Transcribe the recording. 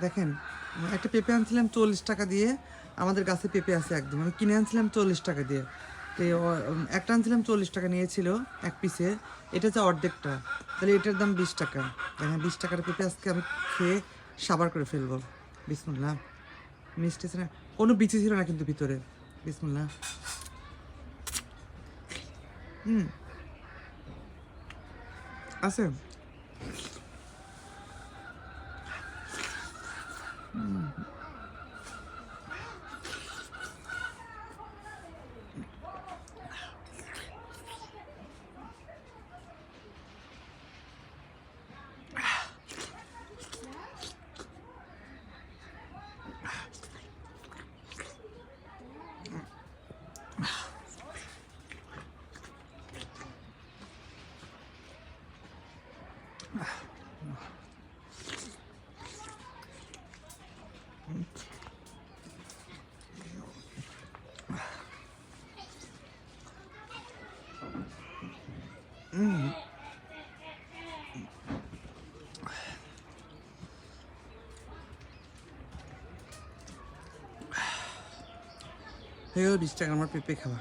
দেখেন একটা পেঁপে আনছিলাম 40 টাকা দিয়ে, আমাদের গাছে পেঁপে আছে একদম, আমি কিনে আনছিলাম 40 টাকা দিয়ে। তো একটা আনছিলাম 40 টাকা নিয়েছিল এক পিসে, এটা হচ্ছে অর্ধেকটা, তাহলে এটার দাম 20 টাকা। দেখেন 20 টাকার পেঁপে আজকে আমি খেয়ে সাবার করে ফেলবো। বিসমুল্লাহ। মিষ্টি ছিল না, কোনো বিচি ছিল না কিন্তু ভিতরে। বিসমুল্লাহ। আছে। হয়ে গেল 20 টাকা আমার পেঁপে খাওয়া।